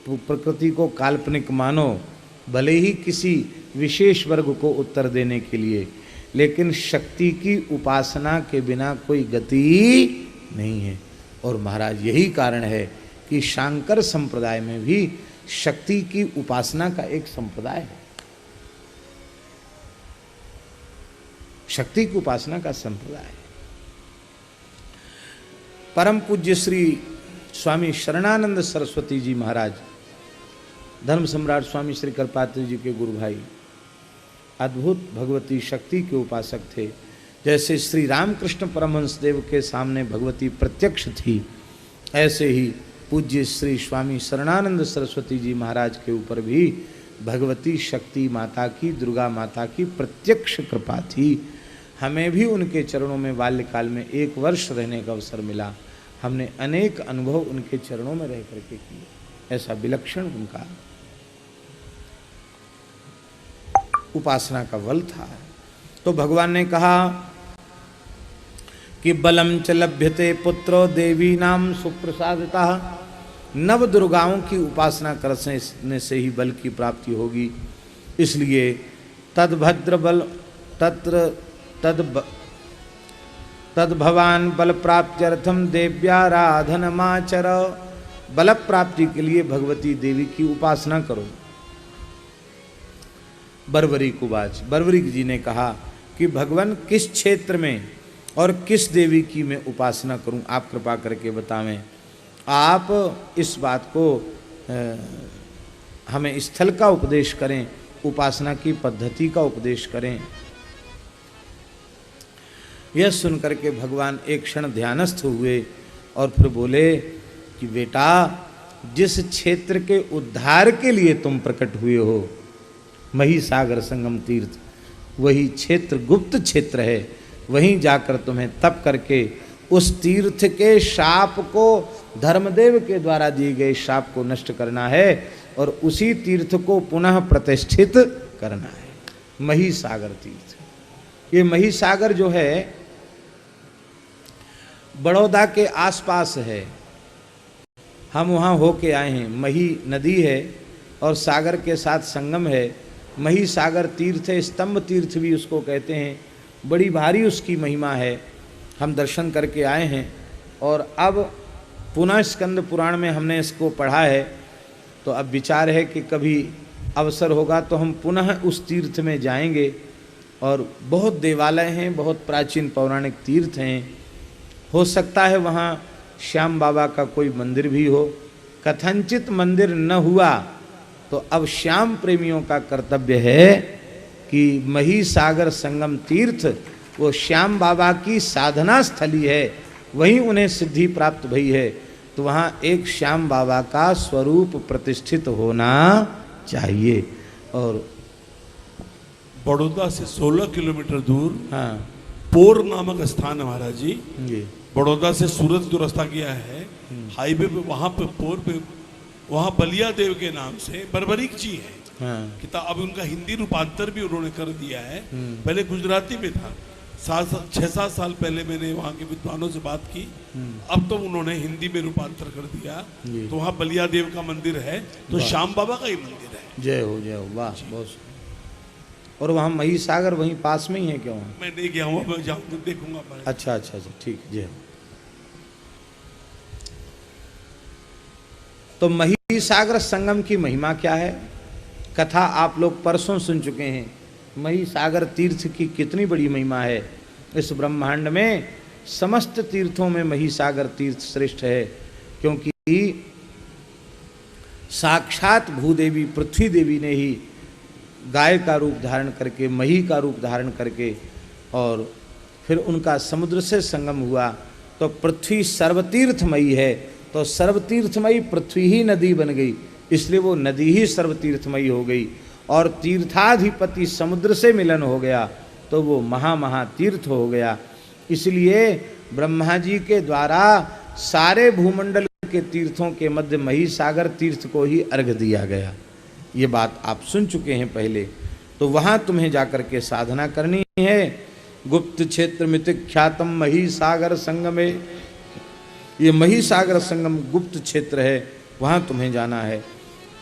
प्रकृति को काल्पनिक मानो, भले ही किसी विशेष वर्ग को उत्तर देने के लिए, लेकिन शक्ति की उपासना के बिना कोई गति नहीं है। और महाराज यही कारण है कि शांकर संप्रदाय में भी शक्ति की उपासना का एक संप्रदाय है, शक्ति की उपासना का संप्रदाय है। परम पूज्य श्री स्वामी शरणानंद सरस्वती जी महाराज, धर्म सम्राट स्वामी श्री कृपात्री जी के गुरु भाई, अद्भुत भगवती शक्ति के उपासक थे। जैसे श्री रामकृष्ण परमहंस देव के सामने भगवती प्रत्यक्ष थी, ऐसे ही पूज्य श्री स्वामी शरणानंद सरस्वती जी महाराज के ऊपर भी भगवती शक्ति माता की, दुर्गा माता की प्रत्यक्ष कृपा थी। हमें भी उनके चरणों में बाल्यकाल में 1 वर्ष रहने का अवसर मिला। हमने अनेक अनुभव उनके चरणों में रह करके किए। ऐसा विलक्षण उनका उपासना का बल था। तो भगवान ने कहा कि बलम च लभ्यते पुत्रो देवी नाम सुप्रसादिता, नव दुर्गाओं की उपासना करने से ही बल की प्राप्ति होगी। इसलिए तद्भद्र बल तद भवान बल प्राप्त्यर्थम देव्याराधनमाचर, बल प्राप्ति के लिए भगवती देवी की उपासना करो। बर्बरीक उवाच, बर्बरीक जी ने कहा कि भगवान किस क्षेत्र में और किस देवी की मैं उपासना करूं, आप कृपा करके बतावें। आप इस बात को हमें स्थल का उपदेश करें, उपासना की पद्धति का उपदेश करें। यह सुनकर के भगवान एक क्षण ध्यानस्थ हुए और फिर बोले कि बेटा, जिस क्षेत्र के उद्धार के लिए तुम प्रकट हुए हो, महिसागर संगम तीर्थ, वही क्षेत्र गुप्त क्षेत्र है। वहीं जाकर तुम्हें तप करके उस तीर्थ के शाप को, धर्मदेव के द्वारा दिए गए शाप को नष्ट करना है और उसी तीर्थ को पुनः प्रतिष्ठित करना है। महिसागर तीर्थ, ये महिसागर जो है बड़ौदा के आसपास है। हम वहाँ होके आए हैं। मही नदी है और सागर के साथ संगम है। महिसागर तीर्थ है, स्तंभ तीर्थ भी उसको कहते हैं। बड़ी भारी उसकी महिमा है। हम दर्शन करके आए हैं और अब पुनः स्कंद पुराण में हमने इसको पढ़ा है। तो अब विचार है कि कभी अवसर होगा तो हम पुनः उस तीर्थ में जाएंगे। और बहुत देवालय हैं, बहुत प्राचीन पौराणिक तीर्थ हैं। हो सकता है वहाँ श्याम बाबा का कोई मंदिर भी हो। कथनचित मंदिर न हुआ तो अब श्याम प्रेमियों का कर्तव्य है कि महिसागर संगम तीर्थ वो श्याम बाबा की साधना स्थली है, वहीं उन्हें सिद्धि प्राप्त भई है। तो वहाँ एक श्याम बाबा का स्वरूप प्रतिष्ठित होना चाहिए। और बड़ौदा से 16 किलोमीटर दूर हाँ, पोर नामक स्थान है महाराज जी। जी बड़ौदा से सूरत जो रास्ता गया है हाईवे पे, वहाँ पे पोर पे, वहाँ बलिया देव के नाम से बर्बरीक जी है। हाँ, किताब अब उनका हिंदी रूपांतर भी उन्होंने कर दिया है। पहले गुजराती में था। 6-7 साल पहले मैंने वहाँ के विद्वानों से बात की। अब तो उन्होंने हिंदी में रूपांतर कर दिया। तो वहाँ बलिया देव का मंदिर है, तो श्याम बाबा का ही मंदिर है। जय हो, जय हो, वाह, बहुत। और वहाँ महिसागर वहीं पास में ही है क्या? वहाँ मैं नहीं गया हूँ, मैं जाऊँगा देखूंगा। अच्छा अच्छा अच्छा, ठीक, जय। तो महिसागर संगम की महिमा क्या है? कथा आप लोग परसों सुन चुके हैं। महिसागर तीर्थ की कितनी बड़ी महिमा है। इस ब्रह्मांड में समस्त तीर्थों में महिसागर तीर्थ श्रेष्ठ है, क्योंकि साक्षात भूदेवी पृथ्वी देवी ने ही गाय का रूप धारण करके, मही का रूप धारण करके, और फिर उनका समुद्र से संगम हुआ। तो पृथ्वी सर्वतीर्थमयी है, तो सर्वतीर्थमयी पृथ्वी ही नदी बन गई, इसलिए वो नदी ही सर्वतीर्थमयी हो गई। और तीर्थाधिपति समुद्र से मिलन हो गया तो वो महातीर्थ हो गया। इसलिए ब्रह्मा जी के द्वारा सारे भूमंडल के तीर्थों के मध्य महिसागर तीर्थ को ही अर्घ दिया गया। ये बात आप सुन चुके हैं पहले। तो वहाँ तुम्हें जाकर के साधना करनी है। गुप्त क्षेत्र मित ख्यातम महिसागर संगमे, ये महिसागर संगम गुप्त क्षेत्र है, वहाँ तुम्हें जाना है।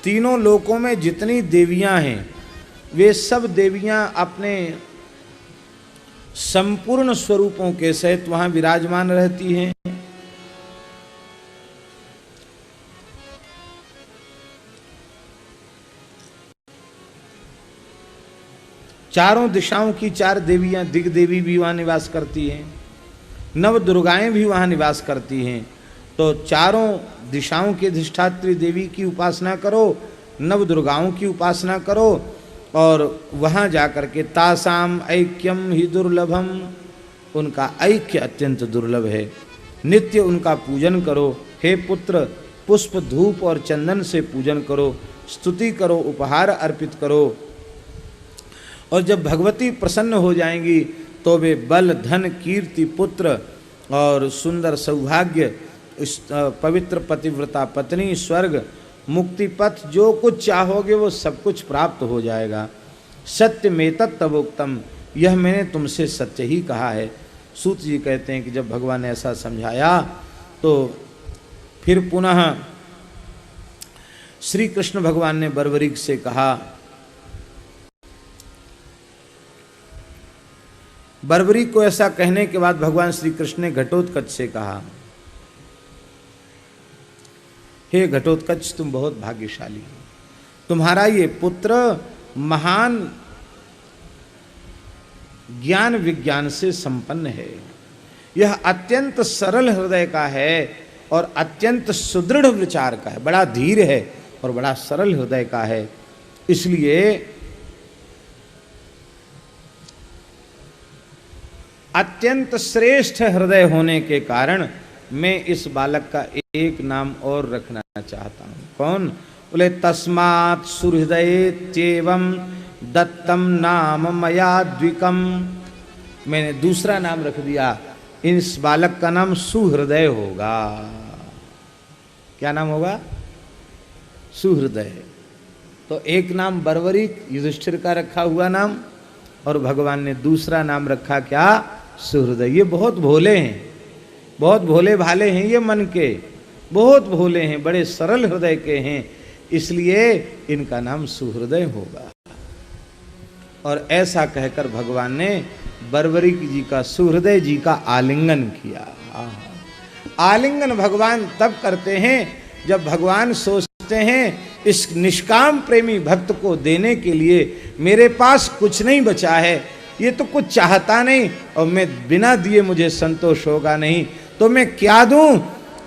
तीनों लोकों में जितनी देवियां हैं वे सब देवियां अपने संपूर्ण स्वरूपों के सहित वहां विराजमान रहती हैं। चारों दिशाओं की 4 देवियां, दिग देवी भी वहां निवास करती हैं, नव दुर्गाएं भी वहां निवास करती हैं। तो चारों दिशाओं की अधिष्ठात्री देवी की उपासना करो, नव दुर्गाओं की उपासना करो और वहां जाकर के तासाम ऐक्यम ही दुर्लभम, उनका ऐक्य अत्यंत दुर्लभ है, नित्य उनका पूजन करो। हे पुत्र, पुष्प धूप और चंदन से पूजन करो, स्तुति करो, उपहार अर्पित करो। और जब भगवती प्रसन्न हो जाएंगी तो वे बल, धन, कीर्ति, पुत्र और सुंदर सौभाग्य, पवित्र पतिव्रता पत्नी, स्वर्ग, मुक्ति पथ, जो कुछ चाहोगे वो सब कुछ प्राप्त हो जाएगा। सत्य में तत्तवोक्तम, यह मैंने तुमसे सत्य ही कहा है। सूत जी कहते हैं कि जब भगवान ने ऐसा समझाया तो फिर पुनः श्री कृष्ण भगवान ने बर्बरीक से कहा, बर्बरीक को ऐसा कहने के बाद भगवान श्री कृष्ण ने घटोत्कच से कहा, हे घटोत्कच, तुम बहुत भाग्यशाली हो, तुम्हारा ये पुत्र महान ज्ञान विज्ञान से संपन्न है, यह अत्यंत सरल हृदय का है और अत्यंत सुदृढ़ विचार का है, बड़ा धीर है और बड़ा सरल हृदय का है। इसलिए अत्यंत श्रेष्ठ हृदय होने के कारण मैं इस बालक का एक नाम और रखना चाहता हूं। कौन? बोले तस्मात् सुहृदयेत्येवं दत्तम नाम मया द्विकम, मैंने दूसरा नाम रख दिया, इस बालक का नाम सुहृदय होगा। क्या नाम होगा? सुहृदय। तो एक नाम बर्बरीक युधिष्ठिर का रखा हुआ नाम, और भगवान ने दूसरा नाम रखा क्या? सुहृदय। ये बहुत भोले हैं, बहुत भोले भाले हैं, ये मन के बहुत भोले हैं, बड़े सरल हृदय के हैं, इसलिए इनका नाम सुहृदय होगा। और ऐसा कहकर भगवान ने बर्बरीक जी का, सुहृदय जी का आलिंगन किया। आलिंगन भगवान तब करते हैं जब भगवान सोचते हैं इस निष्काम प्रेमी भक्त को देने के लिए मेरे पास कुछ नहीं बचा है, ये तो कुछ चाहता नहीं और मैं बिना दिए मुझे संतोष होगा नहीं, तो मैं क्या दूं?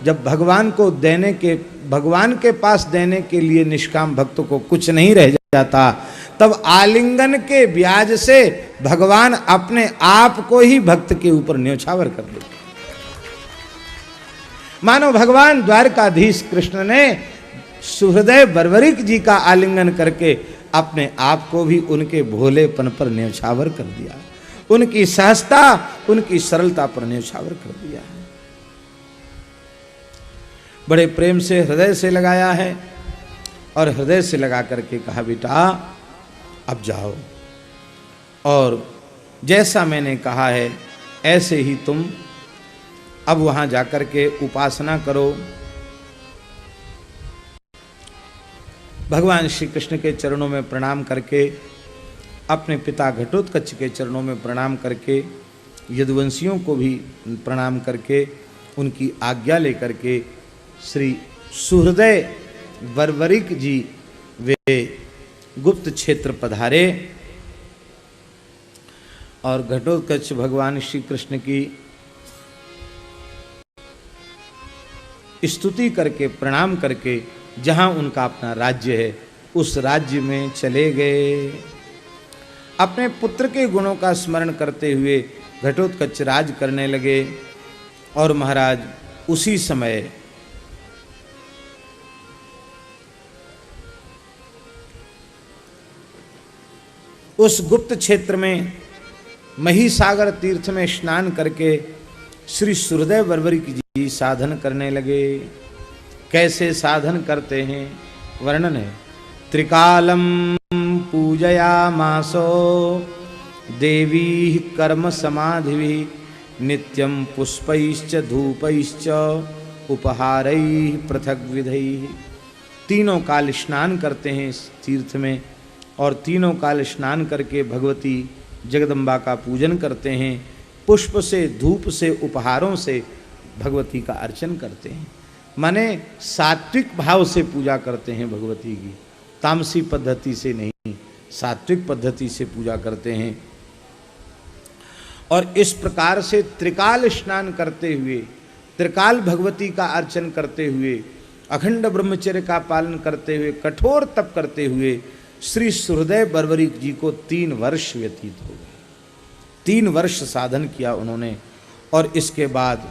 जब भगवान को देने के, भगवान के पास देने के लिए निष्काम भक्त को कुछ नहीं रह जाता, तब आलिंगन के ब्याज से भगवान अपने आप को ही भक्त के ऊपर न्योछावर कर देते। मानो भगवान द्वारकाधीश कृष्ण ने सुहृदय बर्बरीक जी का आलिंगन करके अपने आप को भी उनके भोलेपन पर न्योछावर कर दिया, उनकी सहजता, उनकी सरलता पर न्योछावर कर दिया। बड़े प्रेम से हृदय से लगाया है और हृदय से लगा करके कहा, बेटा अब जाओ और जैसा मैंने कहा है ऐसे ही तुम अब वहां जाकर के उपासना करो। भगवान श्री कृष्ण के चरणों में प्रणाम करके, अपने पिता घटोत्कच के चरणों में प्रणाम करके, यदुवंशियों को भी प्रणाम करके, उनकी आज्ञा लेकर के श्री सुहृदय बर्बरीक जी वे गुप्त क्षेत्र पधारे और घटोत्कच भगवान श्री कृष्ण की स्तुति करके, प्रणाम करके, जहां उनका अपना राज्य है उस राज्य में चले गए। अपने पुत्र के गुणों का स्मरण करते हुए घटोत्कच राज करने लगे। और महाराज उसी समय उस गुप्त क्षेत्र में महिसागर तीर्थ में स्नान करके श्री सुहृदय बर्बरीक जी साधन करने लगे। कैसे साधन करते हैं वर्णन है। त्रिकालम पूजयामासो देवी कर्म समाधि नित्यं पुष्पैश्च धूपैश्च उपहारैः पृथग्विधैः तीनों काल स्नान करते हैं इस तीर्थ में, और तीनों काल स्नान करके भगवती जगदम्बा का पूजन करते हैं। पुष्प से, धूप से, उपहारों से भगवती का अर्चन करते हैं। माने सात्विक भाव से पूजा करते हैं भगवती की, तामसी पद्धति से नहीं, सात्विक पद्धति से पूजा करते हैं। और इस प्रकार से त्रिकाल स्नान करते हुए, त्रिकाल भगवती का अर्चन करते हुए, अखंड ब्रह्मचर्य का पालन करते हुए, कठोर तप करते हुए श्री सुहृदय बर्बरीक जी को 3 वर्ष व्यतीत हो गए। 3 वर्ष साधन किया उन्होंने। और इसके बाद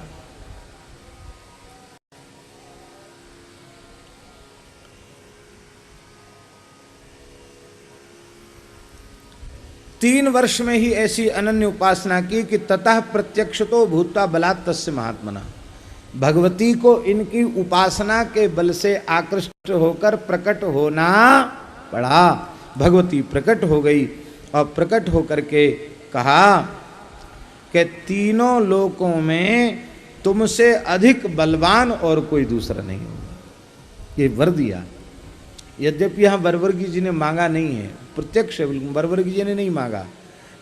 तीन वर्ष में ही ऐसी अनन्य उपासना की कि ततः प्रत्यक्ष तो भूता बलात् तस्य महात्मना, भगवती को इनकी उपासना के बल से आकृष्ट होकर प्रकट होना पड़ा। भगवती प्रकट हो गई और प्रकट होकर के कहा कि तीनों लोकों में तुमसे अधिक बलवान और कोई दूसरा नहीं होगा। ये वर दिया। यद्यपि यहाँ बर्बरगी जी ने मांगा नहीं है, प्रत्यक्ष बर्बरगी जी ने नहीं मांगा,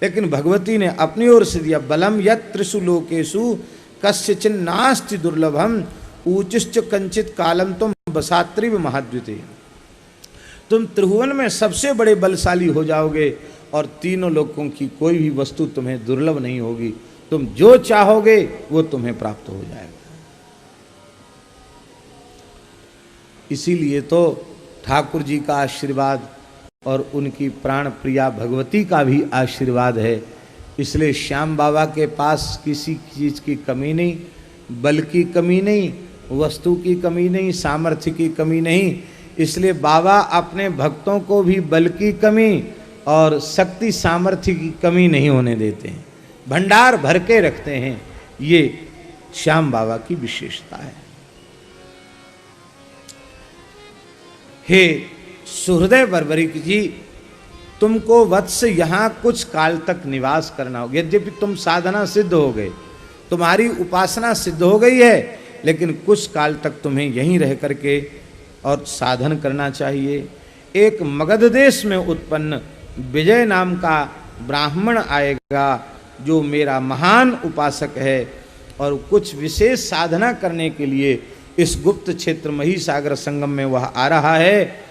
लेकिन भगवती ने अपनी ओर से दिया। बलम यत् त्रिषु लोकेषु कस्यचिन नास्ति दुर्लभम ऊचिश्च कंचित कालम तुम बसात्रिव महाद्वितीय। तुम त्रिभुवन में सबसे बड़े बलशाली हो जाओगे और तीनों लोकों की कोई भी वस्तु तुम्हें दुर्लभ नहीं होगी। तुम जो चाहोगे वो तुम्हें प्राप्त हो जाएगा। इसीलिए तो ठाकुर जी का आशीर्वाद और उनकी प्राण प्रिया भगवती का भी आशीर्वाद है। इसलिए श्याम बाबा के पास किसी चीज़ की कमी नहीं, बल की कमी नहीं, वस्तु की कमी नहीं, सामर्थ्य की कमी नहीं। इसलिए बाबा अपने भक्तों को भी बल की कमी और शक्ति सामर्थ्य की कमी नहीं होने देते हैं, भंडार भर के रखते हैं। ये श्याम बाबा की विशेषता है। हे सुहृदय बर्बरीक जी, तुमको वत्स यहाँ कुछ काल तक निवास करना होगा। यद्यपि तुम साधना सिद्ध हो गए, तुम्हारी उपासना सिद्ध हो गई है, लेकिन कुछ काल तक तुम्हें यहीं रह करके और साधन करना चाहिए। एक मगध देश में उत्पन्न विजय नाम का ब्राह्मण आएगा जो मेरा महान उपासक है, और कुछ विशेष साधना करने के लिए इस गुप्त क्षेत्र महिसागर संगम में वह आ रहा है।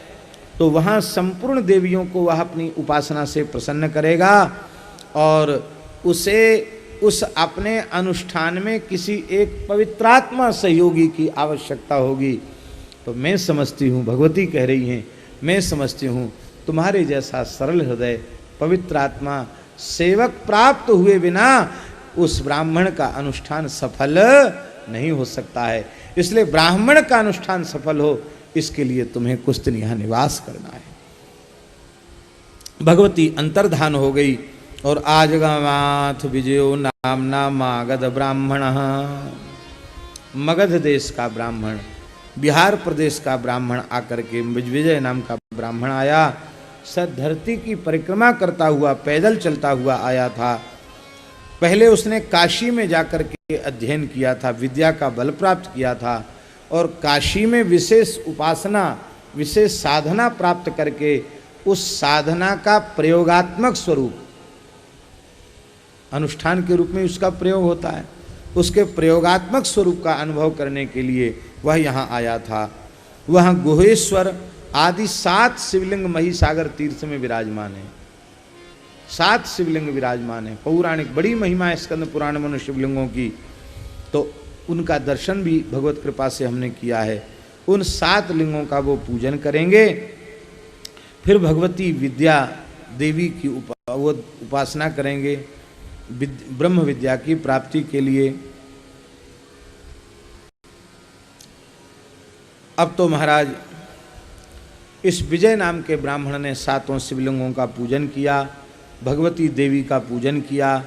तो वहाँ संपूर्ण देवियों को वह अपनी उपासना से प्रसन्न करेगा और उसे उस अपने अनुष्ठान में किसी एक पवित्रात्मा सहयोगी की आवश्यकता होगी। तो मैं समझती हूँ, भगवती कह रही हैं, मैं समझती हूँ तुम्हारे जैसा सरल हृदय पवित्र आत्मा सेवक प्राप्त हुए बिना उस ब्राह्मण का अनुष्ठान सफल नहीं हो सकता है। इसलिए ब्राह्मण का अनुष्ठान सफल हो, इसके लिए तुम्हें कुछ दिन यहाँ निवास करना है। भगवती अंतर्धान हो गई और आजगामाथ विजयो नामना मागध ब्राह्मण, मगध देश का ब्राह्मण, बिहार प्रदेश का ब्राह्मण आकर के, विजय नाम का ब्राह्मण आया। सर धरती की परिक्रमा करता हुआ, पैदल चलता हुआ आया था। पहले उसने काशी में जाकर के अध्ययन किया था, विद्या का बल प्राप्त किया था, और काशी में विशेष उपासना, विशेष साधना प्राप्त करके उस साधना का प्रयोगात्मक स्वरूप अनुष्ठान के रूप में उसका प्रयोग होता है, उसके प्रयोगात्मक स्वरूप का अनुभव करने के लिए वह यहाँ आया था। वह गुहेश्वर आदि 7 शिवलिंग महिसागर तीर्थ में विराजमान है। 7 शिवलिंग विराजमान है। पौराणिक बड़ी महिमा है स्कंद पुराण में शिवलिंगों की, तो उनका दर्शन भी भगवत कृपा से हमने किया है। उन 7 लिंगों का वो पूजन करेंगे। फिर भगवती विद्या देवी की वो उपासना करेंगे ब्रह्म विद्या की प्राप्ति के लिए। अब तो महाराज इस विजय नाम के ब्राह्मण ने 7 शिवलिंगों का पूजन किया, भगवती देवी का पूजन किया,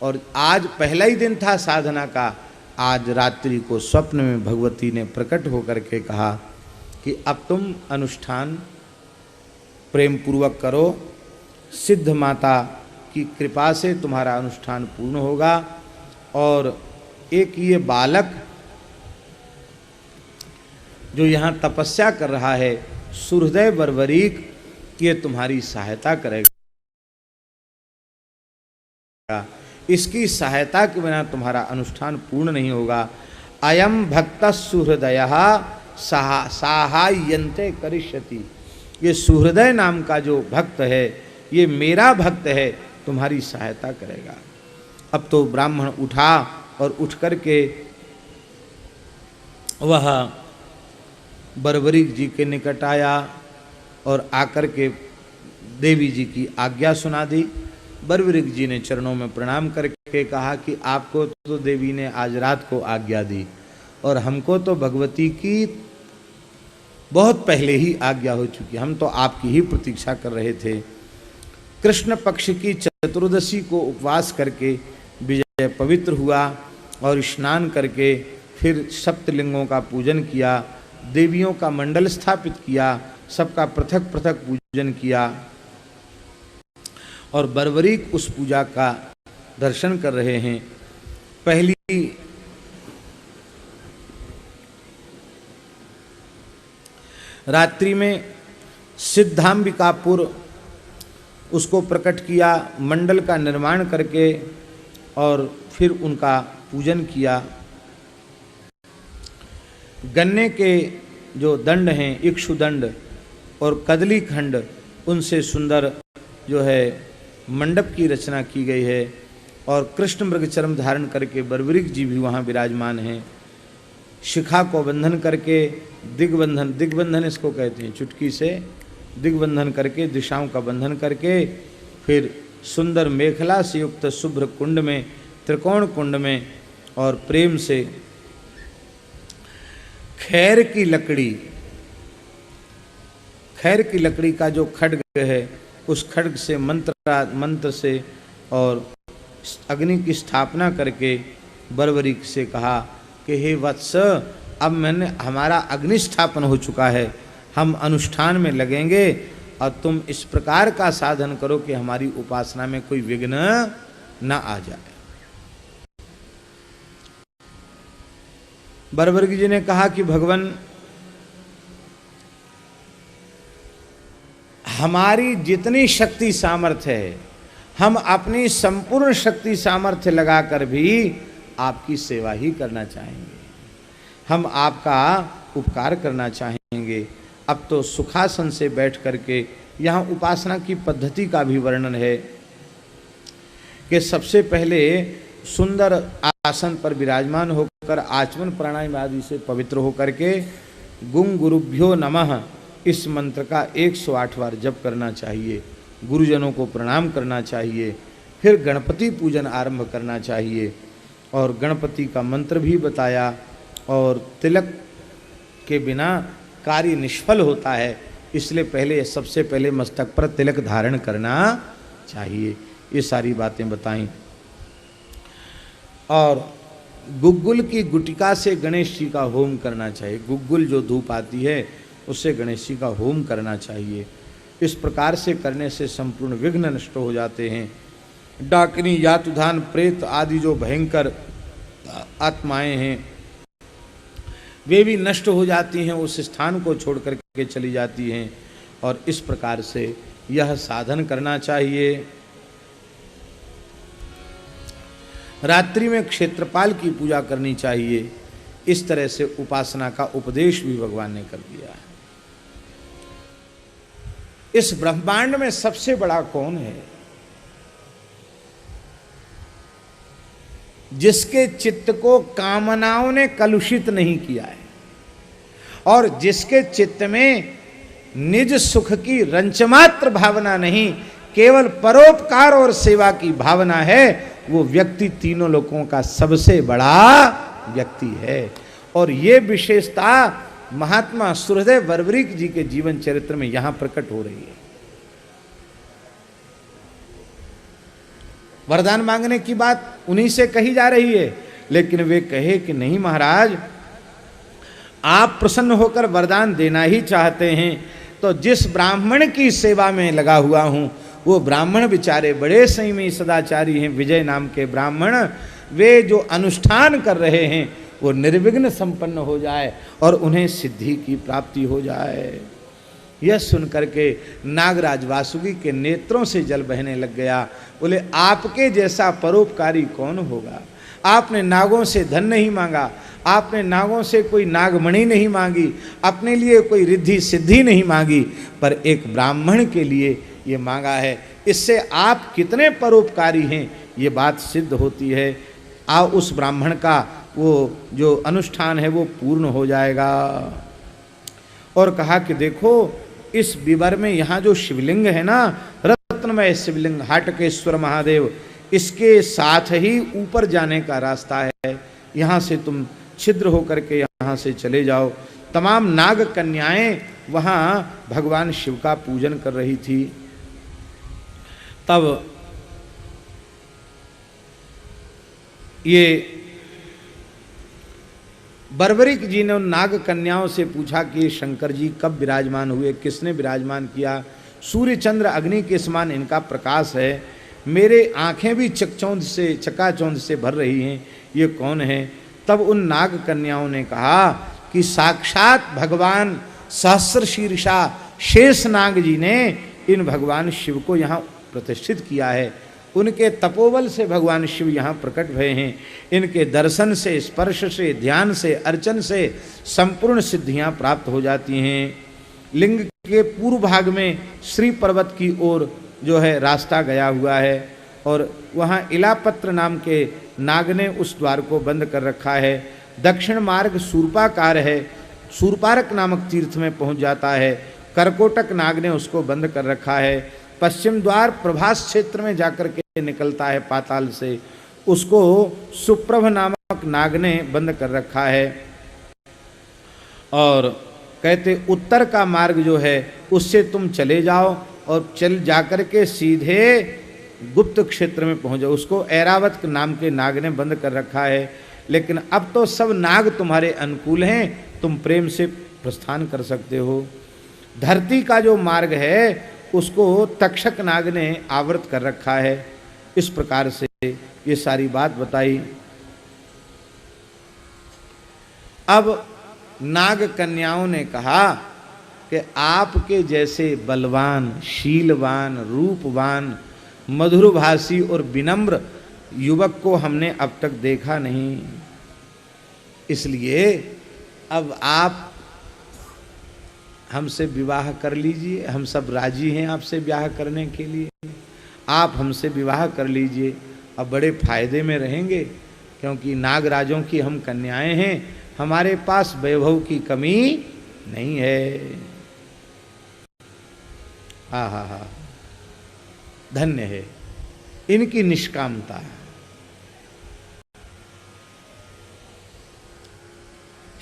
और आज पहला ही दिन था साधना का। आज रात्रि को स्वप्न में भगवती ने प्रकट होकर के कहा कि अब तुम अनुष्ठान प्रेम पूर्वक करो, सिद्ध माता की कृपा से तुम्हारा अनुष्ठान पूर्ण होगा। और एक ये बालक जो यहाँ तपस्या कर रहा है, सुहृदय बर्बरीक ये तुम्हारी सहायता करेगा, इसकी सहायता के बिना तुम्हारा अनुष्ठान पूर्ण नहीं होगा। अयम भक्त सुहृदय साहाय्यन्ते करिष्यति, ये सुहृदय नाम का जो भक्त है, ये मेरा भक्त है, तुम्हारी सहायता करेगा। अब तो ब्राह्मण उठा और उठ करके वह बर्बरीक जी के निकट आया और आकर के देवी जी की आज्ञा सुना दी। बर्बरीक जी ने चरणों में प्रणाम करके कहा कि आपको तो देवी ने आज रात को आज्ञा दी और हमको तो भगवती की बहुत पहले ही आज्ञा हो चुकी, हम तो आपकी ही प्रतीक्षा कर रहे थे। कृष्ण पक्ष की चतुर्दशी को उपवास करके विजय पवित्र हुआ और स्नान करके फिर सप्तलिंगों का पूजन किया, देवियों का मंडल स्थापित किया, सबका पृथक पृथक पूजन किया और बर्बरीक उस पूजा का दर्शन कर रहे हैं। पहली रात्रि में सिद्धांबिकापुर उसको प्रकट किया, मंडल का निर्माण करके और फिर उनका पूजन किया। गन्ने के जो दंड हैं, इक्षु दंड और कदली खंड, उनसे सुंदर जो है मंडप की रचना की गई है और कृष्ण मृग चर्म धारण करके बर्बरीक जी भी वहाँ विराजमान हैं। शिखा को बंधन करके दिग्बंधन, दिग्बंधन इसको कहते हैं, चुटकी से दिग्बंधन करके, दिशाओं का बंधन करके फिर सुंदर मेखला से युक्त शुभ्र कुंड में, त्रिकोण कुंड में और प्रेम से खैर की लकड़ी, खैर की लकड़ी का जो खड्ग है, उस खड्ग से मंत्र से और अग्नि की स्थापना करके बर्बरीक से कहा कि हे वत्स, अब हमारा अग्नि स्थापन हो चुका है, हम अनुष्ठान में लगेंगे और तुम इस प्रकार का साधन करो कि हमारी उपासना में कोई विघ्न न आ जाए। बर्बरीक जी ने कहा कि भगवान, हमारी जितनी शक्ति सामर्थ्य है, हम अपनी संपूर्ण शक्ति सामर्थ्य लगाकर भी आपकी सेवा ही करना चाहेंगे, हम आपका उपकार करना चाहेंगे। अब तो सुखासन से बैठ करके यहाँ उपासना की पद्धति का भी वर्णन है कि सबसे पहले सुंदर आसन पर विराजमान होकर आचमन प्राणायाम आदि से पवित्र होकर के गुं गुरुभ्यो नमः इस मंत्र का 108 बार जप करना चाहिए, गुरुजनों को प्रणाम करना चाहिए, फिर गणपति पूजन आरंभ करना चाहिए और गणपति का मंत्र भी बताया। और तिलक के बिना कार्य निष्फल होता है, इसलिए पहले सबसे पहले मस्तक पर तिलक धारण करना चाहिए, ये सारी बातें बताई। और गुग्गुल की गुटिका से गणेश जी का होम करना चाहिए, गुग्गुल जो धूप आती है उससे गणेश जी का होम करना चाहिए। इस प्रकार से करने से संपूर्ण विघ्न नष्ट हो जाते हैं। डाकिनी, यातुधान, प्रेत आदि जो भयंकर आत्माएं हैं वे भी नष्ट हो जाती हैं, उस स्थान को छोड़ करके चली जाती हैं। और इस प्रकार से यह साधन करना चाहिए। रात्रि में क्षेत्रपाल की पूजा करनी चाहिए। इस तरह से उपासना का उपदेश भी भगवान ने कर दिया है। इस ब्रह्मांड में सबसे बड़ा कौन है? जिसके चित्त को कामनाओं ने कलुषित नहीं किया है और जिसके चित्त में निज सुख की रंचमात्र भावना नहीं, केवल परोपकार और सेवा की भावना है, वो व्यक्ति तीनों लोकों का सबसे बड़ा व्यक्ति है। और ये विशेषता महात्मा सुहृदय बर्बरीक जी के जीवन चरित्र में यहां प्रकट हो रही है। वरदान मांगने की बात उन्हीं से कही जा रही है, लेकिन वे कहे कि नहीं महाराज, आप प्रसन्न होकर वरदान देना ही चाहते हैं तो जिस ब्राह्मण की सेवा में लगा हुआ हूं, वो ब्राह्मण बेचारे बड़े संयमी सदाचारी हैं, विजय नाम के ब्राह्मण, वे जो अनुष्ठान कर रहे हैं वो निर्विघ्न संपन्न हो जाए और उन्हें सिद्धि की प्राप्ति हो जाए। यह सुन करके नागराज वासुकी के नेत्रों से जल बहने लग गया। बोले आपके जैसा परोपकारी कौन होगा। आपने नागों से धन नहीं मांगा, आपने नागों से कोई नागमणि नहीं मांगी, अपने लिए कोई रिद्धि सिद्धि नहीं मांगी, पर एक ब्राह्मण के लिए ये मांगा है। इससे आप कितने परोपकारी हैं ये बात सिद्ध होती है। उस ब्राह्मण का वो जो अनुष्ठान है वो पूर्ण हो जाएगा। और कहा कि देखो इस विवर में यहाँ जो शिवलिंग है ना, रत्नमय शिवलिंग हाटकेश्वर महादेव, इसके साथ ही ऊपर जाने का रास्ता है। यहाँ से तुम छिद्र होकर के यहाँ से चले जाओ। तमाम नाग कन्याएं वहाँ भगवान शिव का पूजन कर रही थी। तब ये बर्बरिक जी ने उन नाग कन्याओं से पूछा कि शंकर जी कब विराजमान हुए, किसने विराजमान किया। सूर्य चंद्र अग्नि के समान इनका प्रकाश है, मेरे आंखें भी चकाचौंध से भर रही हैं, ये कौन है। तब उन नाग कन्याओं ने कहा कि साक्षात भगवान सहस्र शीर्षा शेष नाग जी ने इन भगवान शिव को यहाँ प्रतिष्ठित किया है। उनके तपोबल से भगवान शिव यहाँ प्रकट हुए हैं। इनके दर्शन से, स्पर्श से, ध्यान से, अर्चन से संपूर्ण सिद्धियाँ प्राप्त हो जाती हैं। लिंग के पूर्व भाग में श्री पर्वत की ओर जो है रास्ता गया हुआ है और वहाँ इलापत्र नाम के नाग ने उस द्वार को बंद कर रखा है। दक्षिण मार्ग सूर्पाकार है, सूर्पारक नामक तीर्थ में पहुँच जाता है। करकोटक नाग ने उसको बंद कर रखा है। पश्चिम द्वार प्रभास क्षेत्र में जाकर के निकलता है पाताल से, उसको सुप्रभ नामक नाग ने बंद कर रखा है। और कहते उत्तर का मार्ग जो है उससे तुम चले जाओ और चल जाकर के सीधे गुप्त क्षेत्र में पहुंच जाओ। उसको ऐरावत नाम के नाग ने बंद कर रखा है। लेकिन अब तो सब नाग तुम्हारे अनुकूल हैं, तुम प्रेम से प्रस्थान कर सकते हो। धरती का जो मार्ग है उसको तक्षक नाग ने आवृत कर रखा है। इस प्रकार से ये सारी बात बताई। अब नाग कन्याओं ने कहा कि आपके जैसे बलवान, शीलवान, रूपवान, मधुरभाषी और विनम्र युवक को हमने अब तक देखा नहीं, इसलिए अब आप हमसे विवाह कर लीजिए। हम सब राजी हैं आपसे विवाह करने के लिए, आप हमसे विवाह कर लीजिए। अब बड़े फायदे में रहेंगे, क्योंकि नागराजों की हम कन्याएं हैं, हमारे पास वैभव की कमी नहीं है। हा, धन्य है इनकी निष्कामता।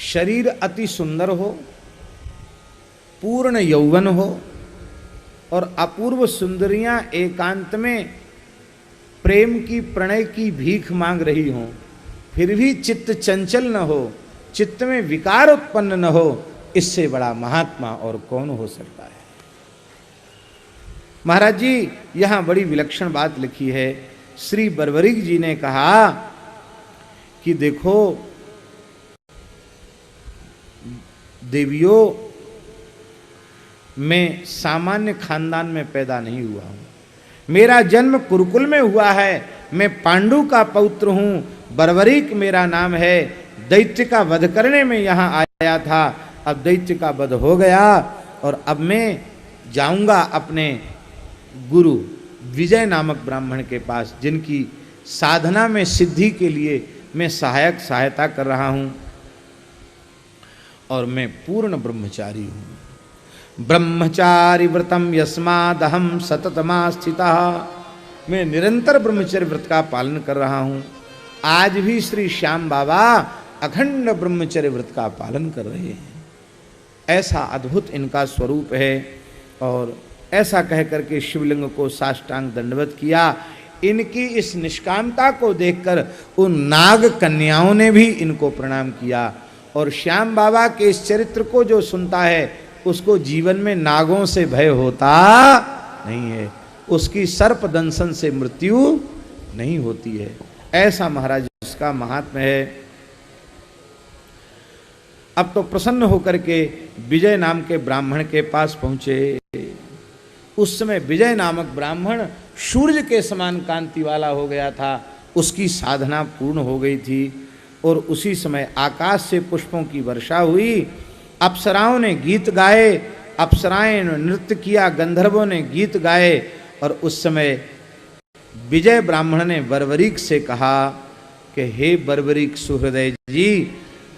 शरीर अति सुंदर हो, पूर्ण यौवन हो और अपूर्व सुंदरियां एकांत में प्रेम की, प्रणय की भीख मांग रही हों, फिर भी चित्त चंचल न हो, चित्त में विकार उत्पन्न न हो, इससे बड़ा महात्मा और कौन हो सकता है। महाराज जी यहां बड़ी विलक्षण बात लिखी है। श्री बर्बरिक जी ने कहा कि देखो देवियों, मैं सामान्य खानदान में पैदा नहीं हुआ हूं, मेरा जन्म कुरुकुल में हुआ है। मैं पांडु का पौत्र हूं, बर्बरिक मेरा नाम है। दैत्य का वध करने में यहाँ आया था, अब दैत्य का वध हो गया और अब मैं जाऊंगा अपने गुरु विजय नामक ब्राह्मण के पास, जिनकी साधना में सिद्धि के लिए मैं सहायता कर रहा हूं। और मैं पूर्ण ब्रह्मचारी हूं। ब्रह्मचारी व्रतम यस्मादहम सततमा स्थिता, मैं निरंतर ब्रह्मचर्य व्रत का पालन कर रहा हूं। आज भी श्री श्याम बाबा अखंड ब्रह्मचर्य व्रत का पालन कर रहे हैं। ऐसा अद्भुत इनका स्वरूप है। और ऐसा कह करके शिवलिंग को साष्टांग दंडवत किया। इनकी इस निष्कामता को देखकर उन नाग कन्याओं ने भी इनको प्रणाम किया। और श्याम बाबा के इस चरित्र को जो सुनता है उसको जीवन में नागों से भय होता नहीं है, उसकी सर्प दंशन से मृत्यु नहीं होती है। ऐसा महाराज इसका महात्म्य है। अब तो प्रसन्न होकर के विजय नाम के ब्राह्मण के पास पहुंचे। उस समय विजय नामक ब्राह्मण सूर्य के समान कांति वाला हो गया था, उसकी साधना पूर्ण हो गई थी। और उसी समय आकाश से पुष्पों की वर्षा हुई, अप्सराओं ने गीत गाए, अप्सराएं ने नृत्य किया, गंधर्वों ने गीत गाए। और उस समय विजय ब्राह्मण ने बर्बरीक से कहा कि हे बर्बरीक सुहृदय जी,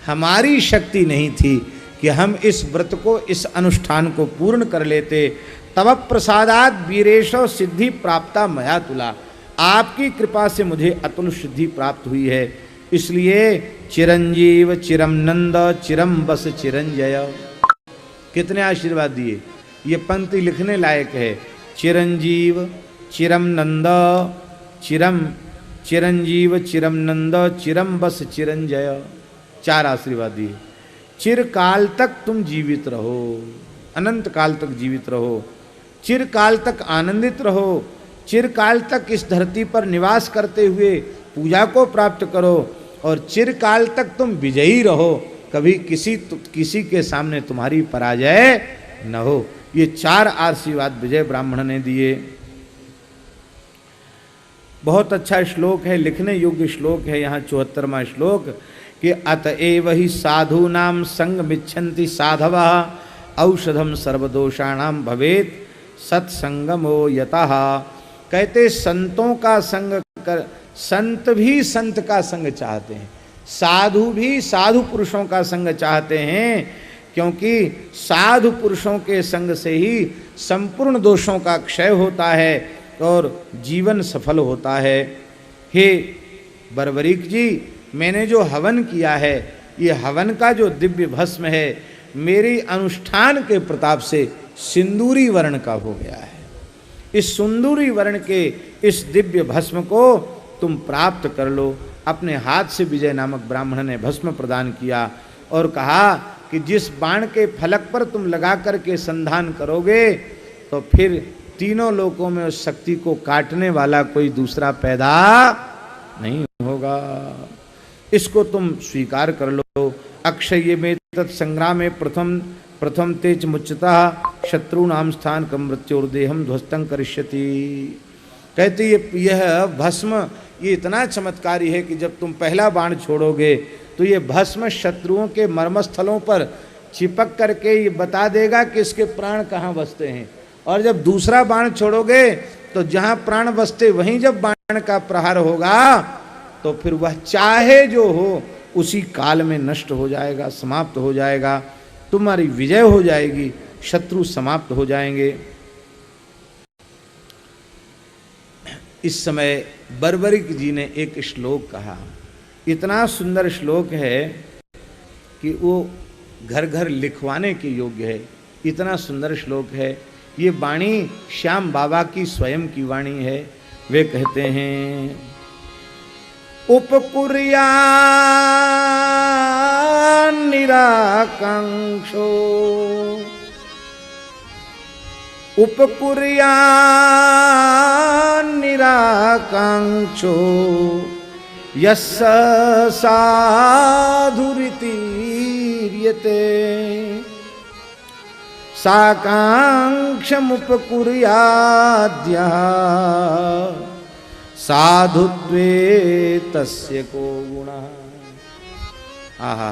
हमारी शक्ति नहीं थी कि हम इस व्रत को, इस अनुष्ठान को पूर्ण कर लेते। तव प्रसादात वीरेशो सिद्धि प्राप्ता मया तुला, आपकी कृपा से मुझे अतुल सिद्धि प्राप्त हुई है। इसलिए चिरंजीव चिरम नंद चिरम बस चिरंजय, कितने आशीर्वाद दिए। ये पंक्ति लिखने लायक है। चिरंजीव चिरम नंद चिरम, चिरंजीव चिरम नंद चिरम बस चिरंजय, 4 आशीर्वाद दिए। चिरकाल तक तुम जीवित रहो, अनंत काल तक जीवित रहो, चिरकाल तक आनंदित रहो, चिरकाल तक इस धरती पर निवास करते हुए पूजा को प्राप्त करो, और चिरकाल तक तुम विजयी रहो, कभी किसी के सामने तुम्हारी पराजय न हो। ये 4 आशीर्वाद विजय ब्राह्मण ने दिए। बहुत अच्छा श्लोक है, लिखने योग्य श्लोक है। यहाँ 74वां श्लोक कि अतएव ही साधूनाम संगमिच्छन्ति साधवः औषधम सर्वदोषाणाम भवेत सत्संगमो यतः। कहते संतों का संग कर, संत भी संत का संग चाहते हैं, साधु भी साधु पुरुषों का संग चाहते हैं, क्योंकि साधु पुरुषों के संग से ही संपूर्ण दोषों का क्षय होता है और जीवन सफल होता है। हे बर्बरीक जी, मैंने जो हवन किया है, ये हवन का जो दिव्य भस्म है, मेरी अनुष्ठान के प्रताप से सिंदूरी वर्ण का हो गया है। इस सिंदूरी वर्ण के इस दिव्य भस्म को तुम प्राप्त कर लो। अपने हाथ से विजय नामक ब्राह्मण ने भस्म प्रदान किया और कहा कि जिस बाण के फलक पर तुम लगा करके संधान करोगे, तो फिर तीनों लोकों में उस शक्ति को काटने वाला कोई दूसरा पैदा नहीं होगा। इसको तुम स्वीकार कर लो। अक्षय में तत्संग्रामे प्रथम तेज मुच्यता शत्रुनाम स्थान कम मृत्योर्देहम ध्वस्तं करिष्यति। कहते यह भस्म ये इतना चमत्कारी है कि जब तुम पहला बाण छोड़ोगे तो ये भस्म शत्रुओं के मर्मस्थलों पर चिपक करके ये बता देगा कि इसके प्राण कहाँ बसते हैं, और जब दूसरा बाण छोड़ोगे तो जहाँ प्राण बसते वहीं जब बाण का प्रहार होगा तो फिर वह चाहे जो हो उसी काल में नष्ट हो जाएगा, समाप्त हो जाएगा, तुम्हारी विजय हो जाएगी, शत्रु समाप्त हो जाएंगे। इस समय बर्बरीक जी ने एक श्लोक कहा, इतना सुंदर श्लोक है कि वो घर घर लिखवाने के योग्य है। इतना सुंदर श्लोक है। ये वाणी श्याम बाबा की स्वयं की वाणी है। वे कहते हैं, उपकुर्या निराकांक्षो उपकुर्या निराकांक्षो यस्स साधुरिति रीयते साकांक्षमुपकुर्याद्यः साधुत्वे तस्य को गुणः। आहा,